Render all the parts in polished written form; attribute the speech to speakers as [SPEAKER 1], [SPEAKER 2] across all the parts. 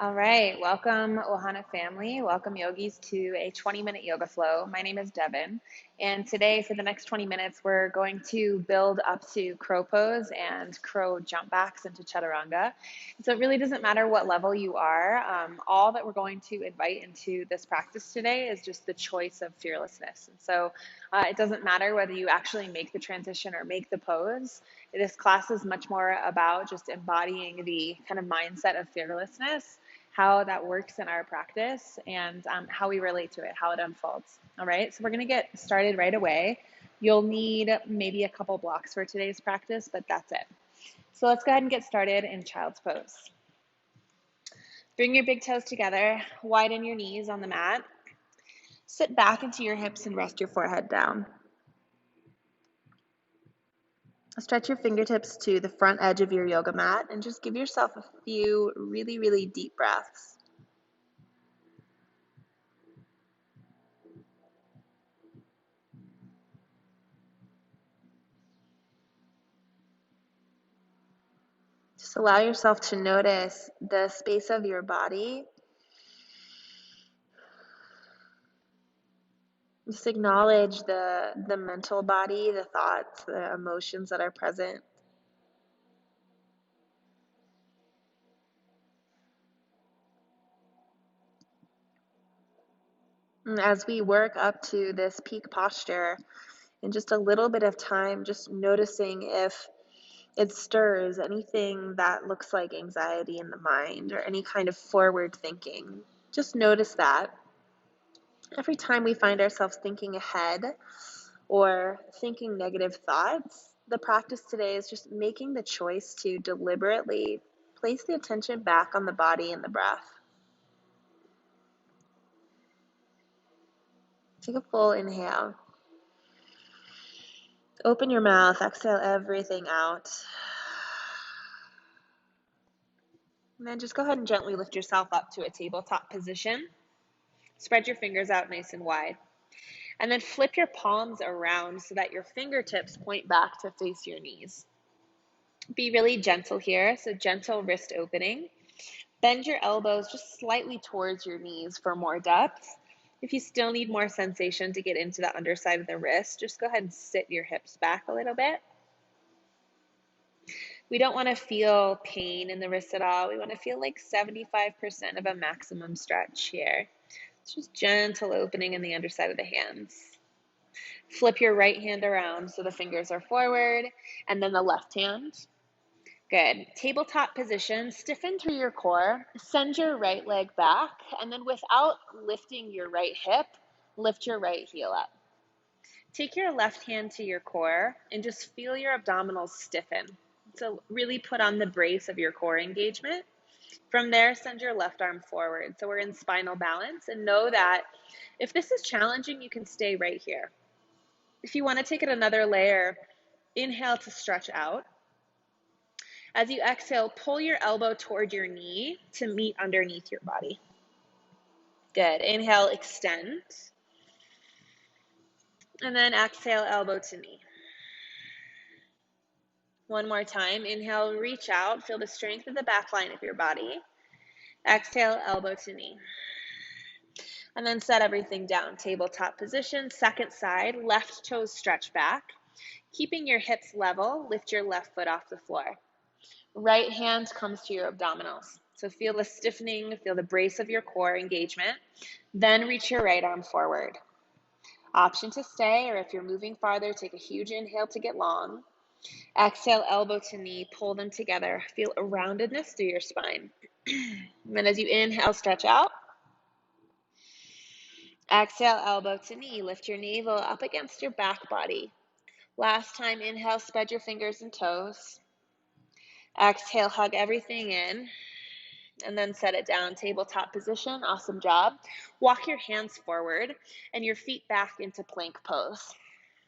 [SPEAKER 1] All right, welcome Ohana family. Welcome yogis to a 20-minute yoga flow. My name is Devin, and today for the next 20 minutes, we're going to build up to crow pose and crow jump backs into Chaturanga. So it really doesn't matter what level you are. All that we're going to invite into this practice today is just the choice of fearlessness. And so it doesn't matter whether you actually make the transition or make the pose. This class is much more about just embodying the kind of mindset of fearlessness, how that works in our practice, and how we relate to it, how it unfolds. All right, so we're going to get started right away. You'll need maybe a couple blocks for today's practice, but that's it. So let's go ahead and get started in child's pose. Bring your big toes together, widen your knees on the mat. Sit back into your hips and rest your forehead down. Stretch your fingertips to the front edge of your yoga mat and just give yourself a few really, really deep breaths. Just allow yourself to notice the space of your body. Just acknowledge the mental body, the thoughts, the emotions that are present. And as we work up to this peak posture, in just a little bit of time, just noticing if it stirs anything that looks like anxiety in the mind or any kind of forward thinking. Just notice that. Every time we find ourselves thinking ahead or thinking negative thoughts, the practice today is just making the choice to deliberately place the attention back on the body and the breath. Take a full inhale. Open your mouth, exhale everything out. And then just go ahead and gently lift yourself up to a tabletop position. Spread your fingers out nice and wide. And then flip your palms around so that your fingertips point back to face your knees. Be really gentle here, so gentle wrist opening. Bend your elbows just slightly towards your knees for more depth. If you still need more sensation to get into the underside of the wrist, just go ahead and sit your hips back a little bit. We don't want to feel pain in the wrist at all. We want to feel like 75% of a maximum stretch here. It's just gentle opening in the underside of the hands. Flip your right hand around so the fingers are forward, and then the left hand. Good. Tabletop position, stiffen through your core, send your right leg back, and then without lifting your right hip, lift your right heel up. Take your left hand to your core and just feel your abdominals stiffen. So really put on the brace of your core engagement. From there, send your left arm forward. So we're in spinal balance, and know that if this is challenging, you can stay right here. If you want to take it another layer, inhale to stretch out. As you exhale, pull your elbow toward your knee to meet underneath your body. Good. Inhale, extend. And then exhale, elbow to knee. One more time. Inhale, reach out. Feel the strength of the back line of your body. Exhale, elbow to knee. And then set everything down. Tabletop position, second side, left toes stretch back. Keeping your hips level, lift your left foot off the floor. Right hand comes to your abdominals. So feel the stiffening, feel the brace of your core engagement. Then reach your right arm forward. Option to stay, or if you're moving farther, take a huge inhale to get long. Exhale, elbow to knee, pull them together. Feel a roundedness through your spine. And then as you inhale, stretch out. Exhale, elbow to knee. Lift your navel up against your back body. Last time, inhale, spread your fingers and toes. Exhale, hug everything in, and then set it down. Tabletop position, awesome job. Walk your hands forward and your feet back into plank pose.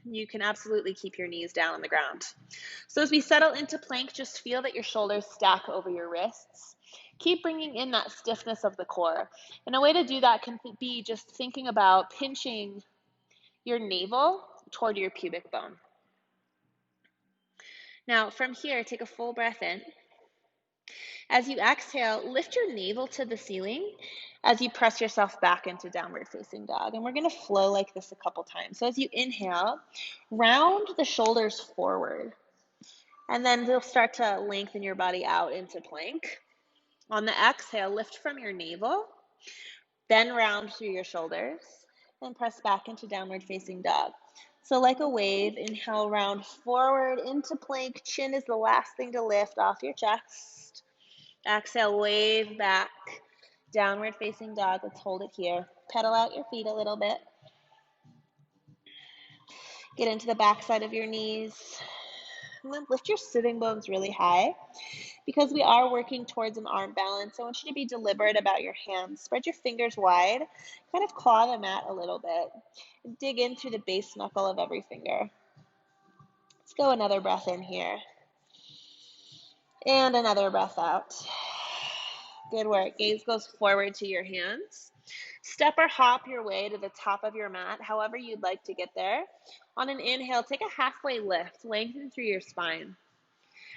[SPEAKER 1] You can absolutely keep your knees down on the ground. So as we settle into plank, just feel that your shoulders stack over your wrists. Keep bringing in that stiffness of the core. And a way to do that can be just thinking about pinching your navel toward your pubic bone. Now, from here, take a full breath in. As you exhale, lift your navel to the ceiling as you press yourself back into downward facing dog. And we're going to flow like this a couple times. So as you inhale, round the shoulders forward. And then you'll start to lengthen your body out into plank. On the exhale, lift from your navel, then round through your shoulders, and press back into downward facing dog. So like a wave, inhale, round forward into plank. Chin is the last thing to lift off your chest. Exhale, wave back, downward facing dog. Let's hold it here. Pedal out your feet a little bit. Get into the back side of your knees. And then lift your sitting bones really high. Because we are working towards an arm balance, I want you to be deliberate about your hands. Spread your fingers wide, kind of claw the mat a little bit. And dig in through the base knuckle of every finger. Let's go another breath in here. And another breath out. Good work. Gaze goes forward to your hands. Step or hop your way to the top of your mat, however you'd like to get there. On an inhale, take a halfway lift, lengthen through your spine.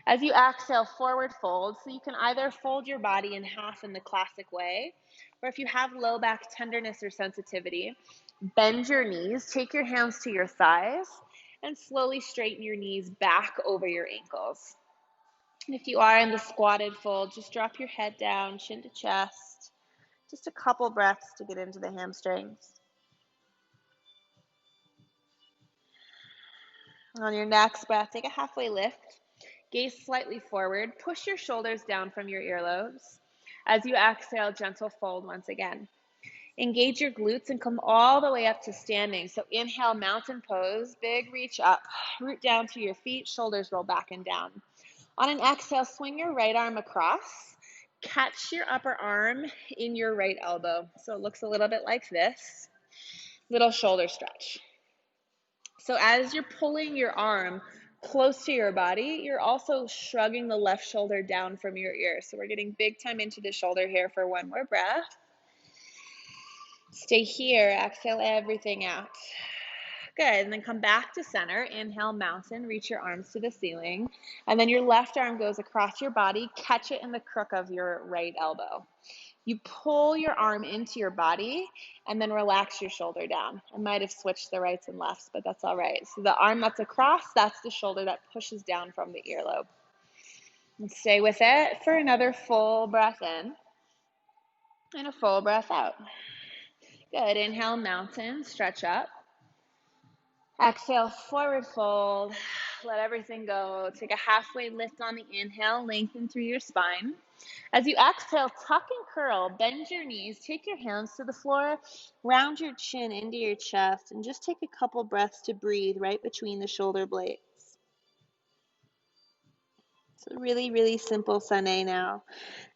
[SPEAKER 1] As you exhale, forward fold. So you can either fold your body in half in the classic way, or if you have low back tenderness or sensitivity, bend your knees, take your hands to your thighs, and slowly straighten your knees back over your ankles. And if you are in the squatted fold, just drop your head down, chin to chest. Just a couple breaths to get into the hamstrings. On your next breath, take a halfway lift. Gaze slightly forward. Push your shoulders down from your earlobes. As you exhale, gentle fold once again. Engage your glutes and come all the way up to standing. So inhale, mountain pose, big reach up. Root down through your feet, shoulders roll back and down. On an exhale, swing your right arm across. Catch your upper arm in your right elbow. So it looks a little bit like this. Little shoulder stretch. So as you're pulling your arm close to your body, you're also shrugging the left shoulder down from your ear. So we're getting big time into the shoulder here for one more breath. Stay here. Exhale everything out. Good. And then come back to center. Inhale, mountain. Reach your arms to the ceiling. And then your left arm goes across your body. Catch it in the crook of your right elbow. You pull your arm into your body and then relax your shoulder down. I might have switched the rights and lefts, but that's all right. So the arm that's across, that's the shoulder that pushes down from the earlobe. And stay with it for another full breath in and a full breath out. Good. Inhale, mountain, stretch up. Exhale, forward fold. Let everything go. Take a halfway lift on the inhale, lengthen through your spine. As you exhale, tuck and curl, bend your knees, take your hands to the floor, round your chin into your chest, and just take a couple breaths to breathe right between the shoulder blades. So really, really simple Sunday now.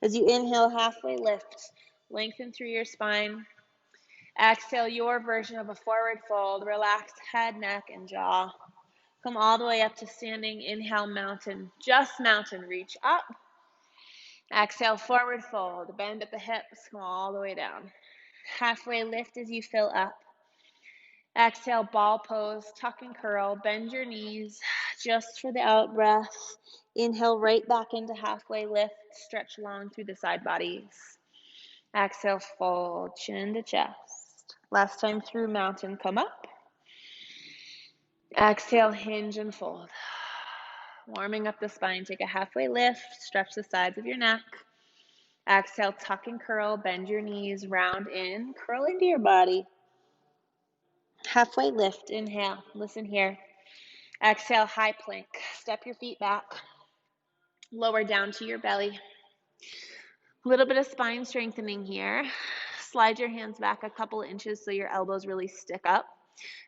[SPEAKER 1] As you inhale, halfway lift, lengthen through your spine. Exhale, your version of a forward fold. Relax head, neck, and jaw. Come all the way up to standing. Inhale, mountain. Just mountain. Reach up. Exhale, forward fold. Bend at the hips. Come all the way down. Halfway lift as you fill up. Exhale, ball pose. Tuck and curl. Bend your knees just for the out breath. Inhale, right back into halfway lift. Stretch long through the side bodies. Exhale, fold. Chin to chest. Last time through, mountain, come up. Exhale, hinge and fold. Warming up the spine, take a halfway lift, stretch the sides of your neck. Exhale, tuck and curl, bend your knees, round in, curl into your body. Halfway lift, inhale, listen here. Exhale, high plank, step your feet back, lower down to your belly. A little bit of spine strengthening here. Slide your hands back a couple of inches so your elbows really stick up.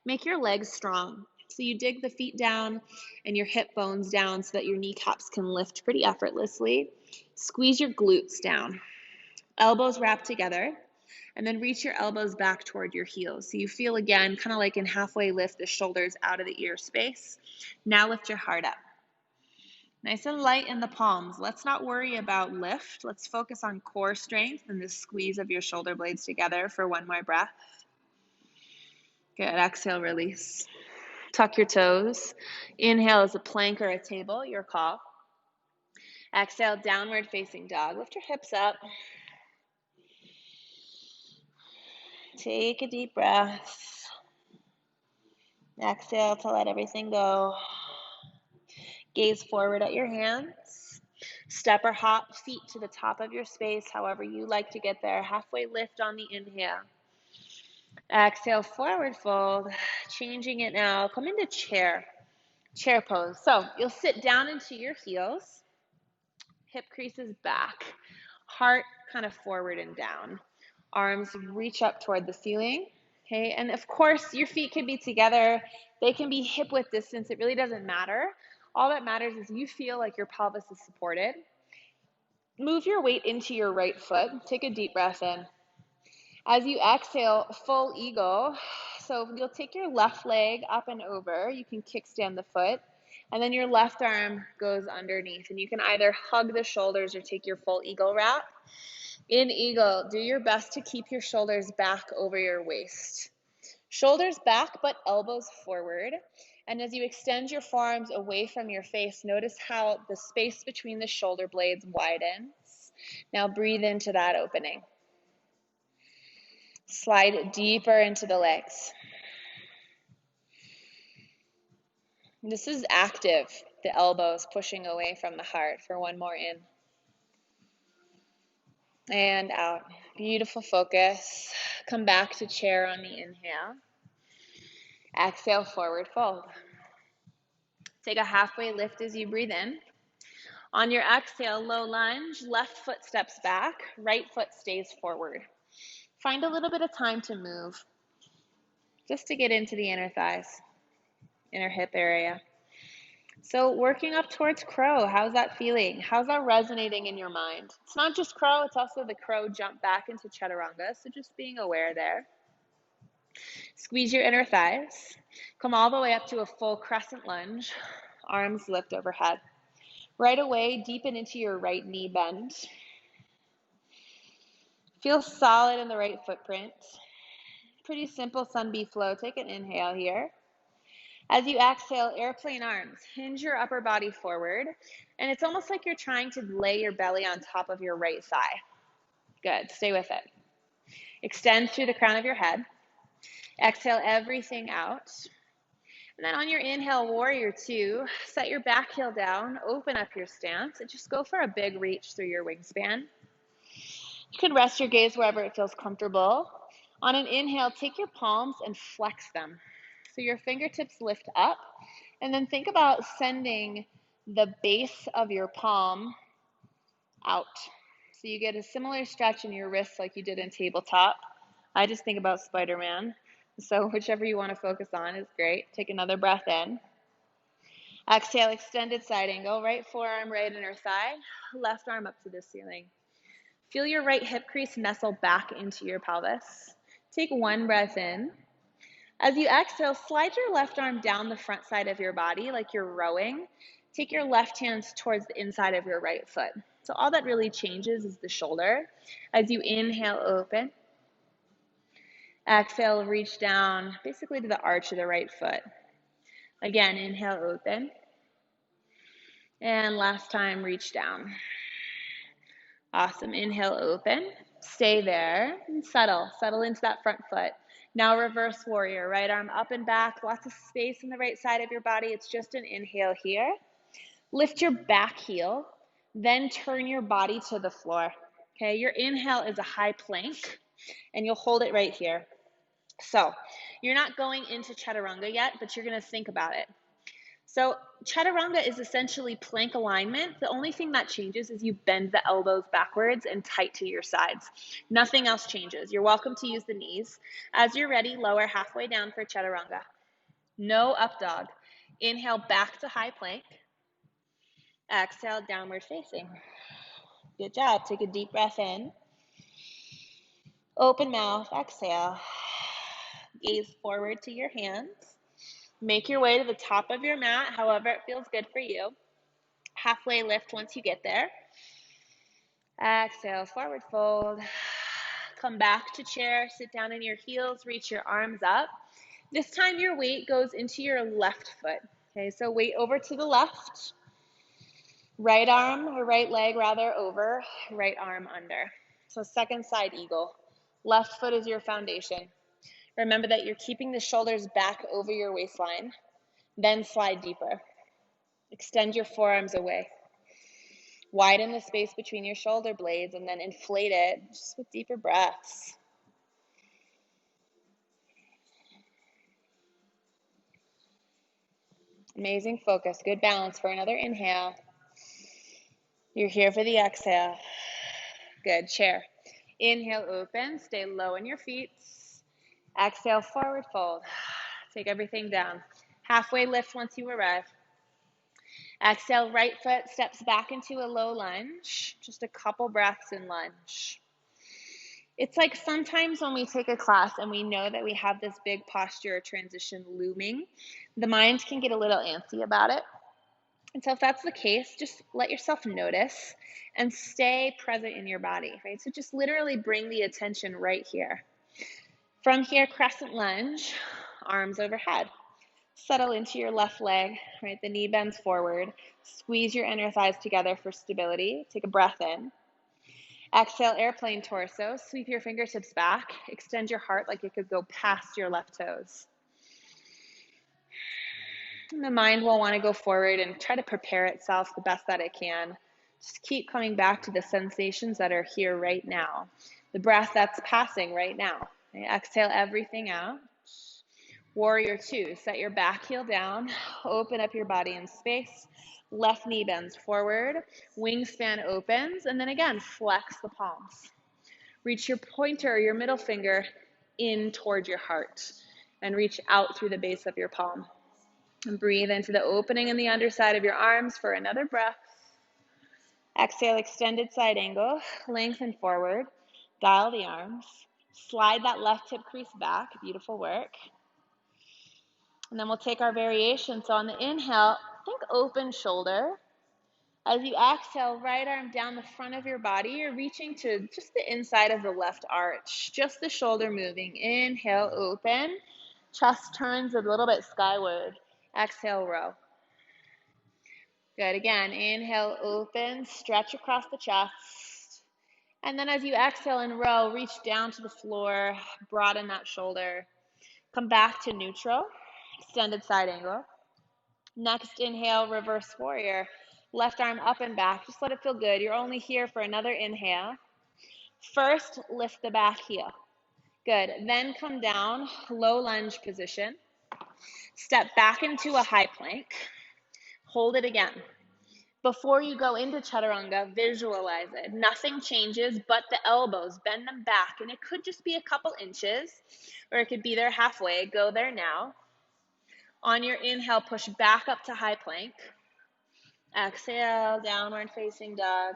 [SPEAKER 1] Make your legs strong. So you dig the feet down and your hip bones down so that your kneecaps can lift pretty effortlessly. Squeeze your glutes down. Elbows wrap together, and then reach your elbows back toward your heels. So you feel again, kind of like in halfway lift, the shoulders out of the ear space. Now lift your heart up. Nice and light in the palms. Let's not worry about lift. Let's focus on core strength and the squeeze of your shoulder blades together for one more breath. Good. Exhale, release. Tuck your toes. Inhale as a plank or a table, your call. Exhale, downward facing dog. Lift your hips up. Take a deep breath. Exhale to let everything go. Gaze forward at your hands. Step or hop feet to the top of your space, however you like to get there. Halfway lift on the inhale. Exhale, forward fold. Changing it now. Come into chair pose. So you'll sit down into your heels. Hip creases back. Heart kind of forward and down. Arms reach up toward the ceiling. Okay, and of course, your feet can be together. They can be hip width distance. It really doesn't matter. All that matters is you feel like your pelvis is supported. Move your weight into your right foot. Take a deep breath in. As you exhale, full eagle. So you'll take your left leg up and over. You can kickstand the foot. And then your left arm goes underneath. And you can either hug the shoulders or take your full eagle wrap. In eagle, do your best to keep your shoulders back over your waist. Shoulders back, but elbows forward. And as you extend your forearms away from your face, notice how the space between the shoulder blades widens. Now breathe into that opening. Slide deeper into the legs. This is active, the elbows pushing away from the heart for one more in. And out. Beautiful focus. Come back to chair on the inhale. Exhale, forward fold. Take a halfway lift as you breathe in. On your exhale, low lunge, left foot steps back, right foot stays forward. Find a little bit of time to move, just to get into the inner thighs, inner hip area. So working up towards crow, how's that feeling? How's that resonating in your mind? It's not just crow, it's also the crow jump back into chaturanga, so just being aware there. Squeeze your inner thighs. Come all the way up to a full crescent lunge. Arms lift overhead. Right away, deepen into your right knee bend. Feel solid in the right footprint. Pretty simple sun bee flow. Take an inhale here. As you exhale, airplane arms. Hinge your upper body forward. And it's almost like you're trying to lay your belly on top of your right thigh. Good. Stay with it. Extend through the crown of your head. Exhale everything out. And then on your inhale, warrior two, set your back heel down, open up your stance, and just go for a big reach through your wingspan. You can rest your gaze wherever it feels comfortable. On an inhale, take your palms and flex them. So your fingertips lift up, and then think about sending the base of your palm out. So you get a similar stretch in your wrists like you did in tabletop. I just think about Spider-Man. So whichever you want to focus on is great. Take another breath in. Exhale, extended side angle. Right forearm, right inner thigh. Left arm up to the ceiling. Feel your right hip crease nestle back into your pelvis. Take one breath in. As you exhale, slide your left arm down the front side of your body like you're rowing. Take your left hand towards the inside of your right foot. So all that really changes is the shoulder. As you inhale, open. Exhale, reach down basically to the arch of the right foot. Again, inhale, open. And last time, reach down. Awesome. Inhale, open. Stay there and settle. Settle into that front foot. Now reverse warrior. Right arm up and back. Lots of space in the right side of your body. It's just an inhale here. Lift your back heel. Then turn your body to the floor. Okay, your inhale is a high plank, and you'll hold it right here. So you're not going into chaturanga yet, but you're going to think about it. So chaturanga is essentially plank alignment. The only thing that changes is you bend the elbows backwards and tight to your sides. Nothing else changes. You're welcome to use the knees. As you're ready, lower halfway down for chaturanga. No up dog. Inhale back to high plank. Exhale, downward facing. Good job. Take a deep breath in. Open mouth, exhale. Gaze forward to your hands. Make your way to the top of your mat, however it feels good for you. Halfway lift once you get there. Exhale, forward fold. Come back to chair, sit down in your heels, reach your arms up. This time your weight goes into your left foot. Okay, so weight over to the left. Right arm, or right leg rather, over, right arm under. So second side eagle. Left foot is your foundation. Remember that you're keeping the shoulders back over your waistline, then slide deeper. Extend your forearms away. Widen the space between your shoulder blades and then inflate it just with deeper breaths. Amazing focus, good balance for another inhale. You're here for the exhale. Good, chair. Inhale, open, stay low in your feet. Exhale, forward fold. Take everything down. Halfway lift once you arrive. Exhale, right foot steps back into a low lunge. Just a couple breaths in lunge. It's like sometimes when we take a class and we know that we have this big posture transition looming, the mind can get a little antsy about it. And so if that's the case, just let yourself notice and stay present in your body, right? So just literally bring the attention right here. From here, crescent lunge, arms overhead. Settle into your left leg, right? The knee bends forward. Squeeze your inner thighs together for stability. Take a breath in. Exhale, airplane torso. Sweep your fingertips back. Extend your heart like it could go past your left toes. And the mind will want to go forward and try to prepare itself the best that it can. Just keep coming back to the sensations that are here right now. The breath that's passing right now. Okay, exhale everything out. Warrior two, set your back heel down, open up your body in space. Left knee bends forward, wingspan opens, and then again, flex the palms. Reach your pointer or your middle finger in towards your heart and reach out through the base of your palm. And breathe into the opening in the underside of your arms for another breath. Exhale, extended side angle, lengthen forward, dial the arms, slide that left hip crease back, beautiful work. And then we'll take our variation. So on the inhale, think open shoulder. As you exhale, right arm down the front of your body, you're reaching to just the inside of the left arch, just the shoulder moving. Inhale, open. Chest turns a little bit skyward. Exhale, row. Good, again, inhale, open, stretch across the chest. And then as you exhale and row, reach down to the floor, broaden that shoulder. Come back to neutral, extended side angle. Next inhale, reverse warrior. Left arm up and back, just let it feel good. You're only here for another inhale. First, lift the back heel. Good, then come down, low lunge position. Step back into a high plank. Hold it again. Before you go into Chaturanga, visualize it. Nothing changes but the elbows. Bend them back, and it could just be a couple inches, or it could be there halfway. Go there now. On your inhale, push back up to high plank. Exhale, downward facing dog.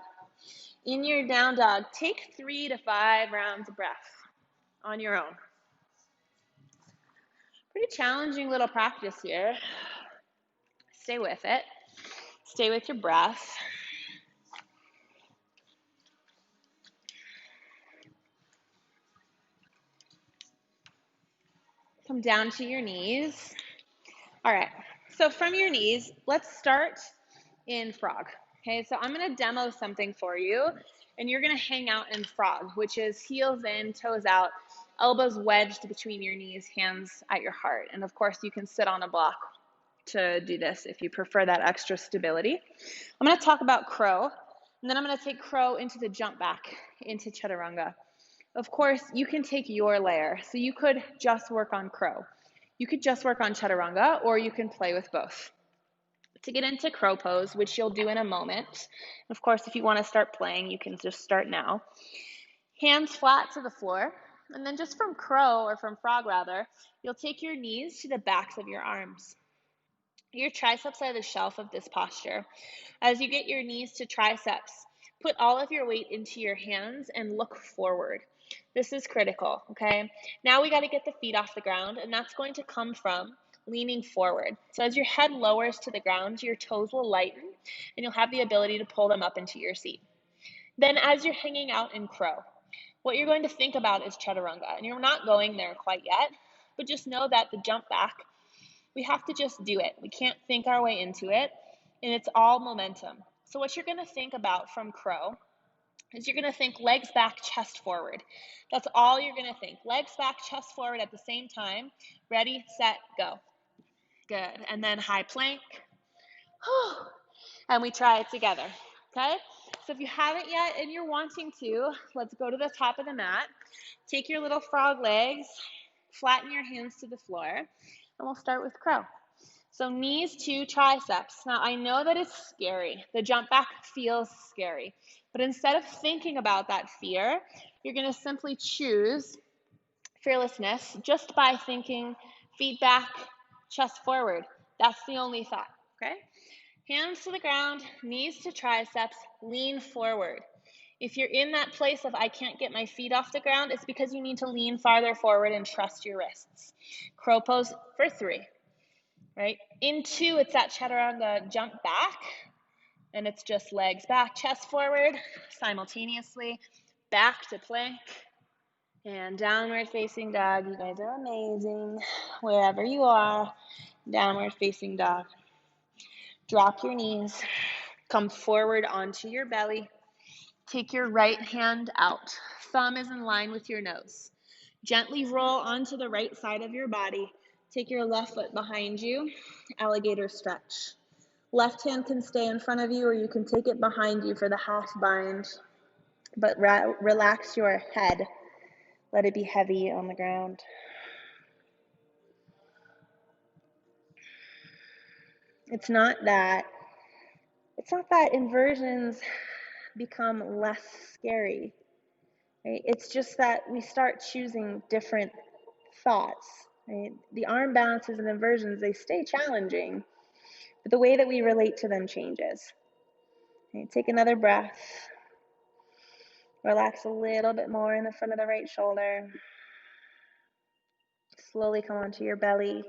[SPEAKER 1] In your down dog, take 3 to 5 rounds of breath on your own. Pretty challenging little practice here. Stay with it. Stay with your breath. Come down to your knees. All right, so from your knees, let's start in frog. Okay, so I'm gonna demo something for you, and you're gonna hang out in frog, which is heels in, toes out, elbows wedged between your knees, hands at your heart. And of course, you can sit on a block to do this if you prefer that extra stability. I'm gonna talk about crow, and then I'm gonna take crow into the jump back into Chaturanga. Of course, you can take your layer. So you could just work on crow. You could just work on Chaturanga, or you can play with both. To get into crow pose, which you'll do in a moment. Of course, if you want to start playing, you can just start now. Hands flat to the floor. And then just from crow, or from frog rather, you'll take your knees to the backs of your arms. Your triceps are the shelf of this posture. As you get your knees to triceps, put all of your weight into your hands and look forward. This is critical, okay? Now we got to get the feet off the ground, and that's going to come from leaning forward. So as your head lowers to the ground, your toes will lighten, and you'll have the ability to pull them up into your seat. Then as you're hanging out in crow, what you're going to think about is Chaturanga, and you're not going there quite yet, but just know that the jump back, we have to just do it. We can't think our way into it, and it's all momentum. So what you're going to think about from crow is you're going to think legs back, chest forward. That's all you're going to think. Legs back, chest forward at the same time. Ready, set, go. Good. And then high plank. And we try it together. Okay? So if you haven't yet and you're wanting to, let's go to the top of the mat. Take your little frog legs, flatten your hands to the floor, and we'll start with crow. So knees to triceps. Now I know that it's scary. The jump back feels scary. But instead of thinking about that fear, you're going to simply choose fearlessness just by thinking feet back, chest forward. That's the only thought, okay? Hands to the ground, knees to triceps, lean forward. If you're in that place of I can't get my feet off the ground, it's because you need to lean farther forward and trust your wrists. Crow pose for 3, right? In 2, it's that chaturanga jump back, and it's just legs back, chest forward, simultaneously, back to plank, and downward facing dog. You guys are amazing. Wherever you are, downward facing dog. Drop your knees, come forward onto your belly. Take your right hand out. Thumb is in line with your nose. Gently roll onto the right side of your body. Take your left foot behind you, alligator stretch. Left hand can stay in front of you, or you can take it behind you for the half bind, but relax your head. Let it be heavy on the ground. It's not that inversions become less scary, right? It's just that we start choosing different thoughts, right? The arm balances and inversions, they stay challenging, but the way that we relate to them changes. Okay, take another breath. Relax a little bit more in the front of the right shoulder. Slowly come onto your belly.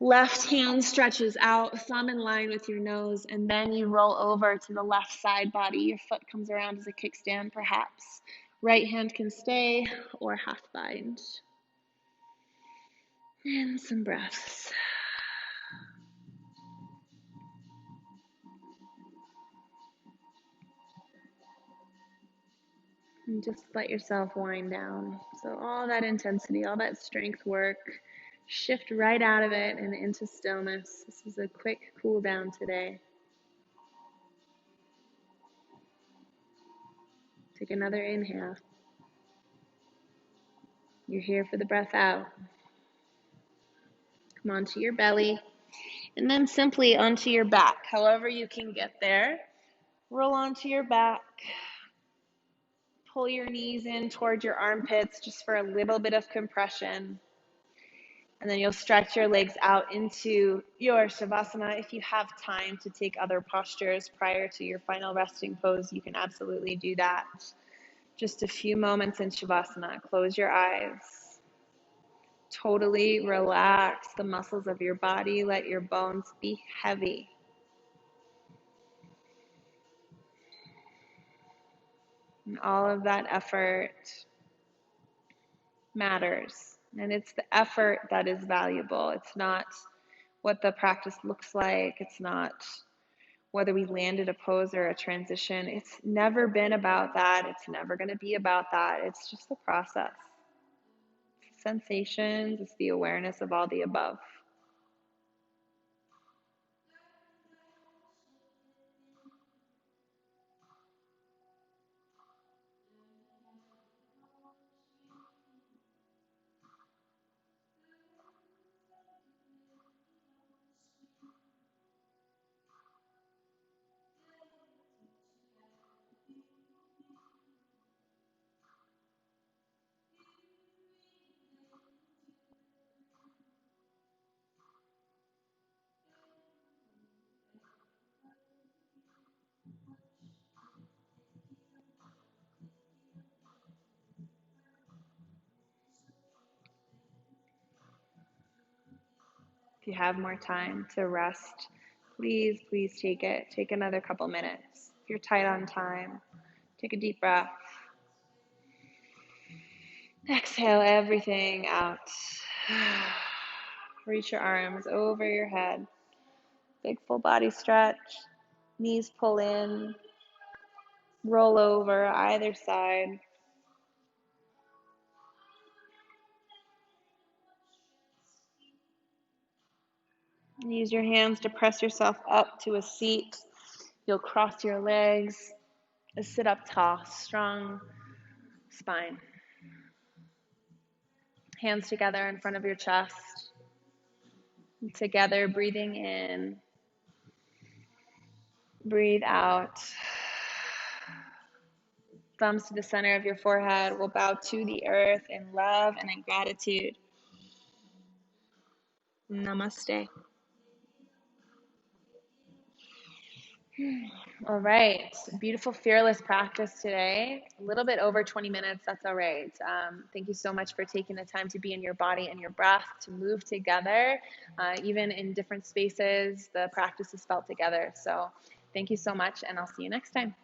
[SPEAKER 1] Left hand stretches out, thumb in line with your nose, and then you roll over to the left side body. Your foot comes around as a kickstand, perhaps. Right hand can stay, or half bind. And some breaths. And just let yourself wind down. So all that intensity, all that strength work, shift right out of it and into stillness. This is a quick cool down today. Take another inhale. You're here for the breath out. Come onto your belly, and then simply onto your back. However you can get there. Roll onto your back. Pull your knees in toward your armpits just for a little bit of compression. And then you'll stretch your legs out into your Shavasana. If you have time to take other postures prior to your final resting pose, you can absolutely do that. Just a few moments in Shavasana. Close your eyes. Totally relax the muscles of your body. Let your bones be heavy. And all of that effort matters. And it's the effort that is valuable. It's not what the practice looks like. It's not whether we landed a pose or a transition. It's never been about that. It's never going to be about that. It's just the process. It's the sensations, it's the awareness of all the above. If you have more time to rest, please take it. Take another couple minutes. If you're tight on time, take a deep breath. Exhale everything out. Reach your arms over your head. Big full body stretch. Knees pull in, roll over either side. Use your hands to press yourself up to a seat. You'll cross your legs, sit up tall, strong spine. Hands together in front of your chest. Together, breathing in, breathe out. Thumbs to the center of your forehead. We'll bow to the earth in love and in gratitude. Namaste. All right, beautiful fearless practice today. A little bit over 20 minutes, that's all right. Thank you so much for taking the time to be in your body and your breath, to move together. Even in different spaces, the practice is felt together. So thank you so much, and I'll see you next time.